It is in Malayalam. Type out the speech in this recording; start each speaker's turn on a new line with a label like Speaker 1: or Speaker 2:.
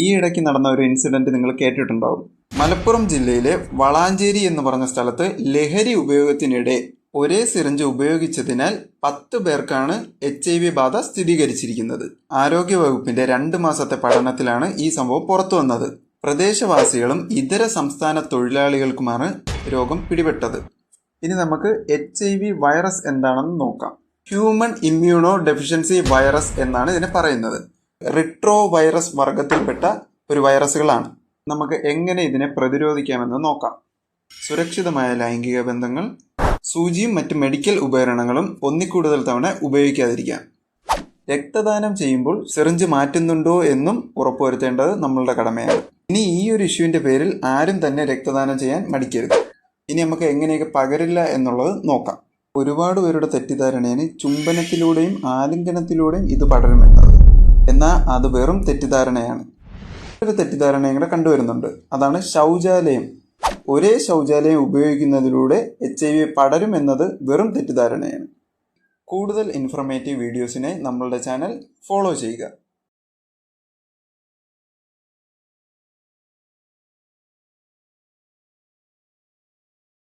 Speaker 1: ഈ ഇടയ്ക്ക് നടന്ന ഒരു ഇൻസിഡന്റ് നിങ്ങൾ കേട്ടിട്ടുണ്ടാവും. മലപ്പുറം ജില്ലയിലെ വളാഞ്ചേരി എന്ന് പറഞ്ഞ സ്ഥലത്ത് ലഹരി ഉപയോഗത്തിനിടെ ഒരേ സിറിഞ്ച് ഉപയോഗിച്ചതിനാൽ 10 പേർക്കാണ് HIV ബാധ സ്ഥിരീകരിച്ചിരിക്കുന്നത്. ആരോഗ്യവകുപ്പിന്റെ 2 മാസത്തെ പഠനത്തിലാണ് ഈ സംഭവം പുറത്തു വന്നത്. പ്രദേശവാസികളും ഇതര സംസ്ഥാന തൊഴിലാളികൾക്കുമാണ് രോഗം പിടിപെട്ടത്. ഇനി നമുക്ക് HIV വൈറസ് എന്താണെന്ന് നോക്കാം. ഹ്യൂമൻ ഇമ്മ്യൂണോ ഡെഫിഷ്യൻസി വൈറസ് എന്നാണ് ഇതിനെ പറയുന്നത്. റിട്രോ വൈറസ് വർഗത്തിൽപ്പെട്ട ഒരു വൈറസുകളാണ്. നമുക്ക് എങ്ങനെ ഇതിനെ പ്രതിരോധിക്കാമെന്ന് നോക്കാം. സുരക്ഷിതമായ ലൈംഗിക ബന്ധങ്ങൾ, സൂചിയും മറ്റ് മെഡിക്കൽ ഉപകരണങ്ങളും ഒന്നിക്കൂടുതൽ തവണ ഉപയോഗിക്കാതിരിക്കാം. രക്തദാനം ചെയ്യുമ്പോൾ സിറിഞ്ച് മാറ്റുന്നുണ്ടോ എന്നും ഉറപ്പുവരുത്തേണ്ടത് നമ്മളുടെ കടമയാണ്. ഇനി ഈ ഒരു ഇഷ്യൂവിന്റെ പേരിൽ ആരും തന്നെ രക്തദാനം ചെയ്യാൻ മടിക്കരുത്. ഇനി നമുക്ക് എങ്ങനെയൊക്കെ പകരില്ല എന്നുള്ളത് നോക്കാം. ഒരുപാട് പേരുടെ തെറ്റിദ്ധാരണയാണ് ചുംബനത്തിലൂടെയും ആലിംഗനത്തിലൂടെയും ഇത് പടരുമെന്നത്. എന്നാൽ അത് വെറും തെറ്റിദ്ധാരണയാണ്. ഒരു തെറ്റിദ്ധാരണയും കൂടെ കണ്ടുവരുന്നുണ്ട്. അതാണ് ശൗചാലയം. ഒരേ ശൗചാലയം ഉപയോഗിക്കുന്നതിലൂടെ HIV പടരുമെന്നത് വെറും തെറ്റിദ്ധാരണയാണ്. കൂടുതൽ ഇൻഫർമേറ്റീവ് വീഡിയോസിനായി നമ്മളുടെ ചാനൽ ഫോളോ ചെയ്യുക.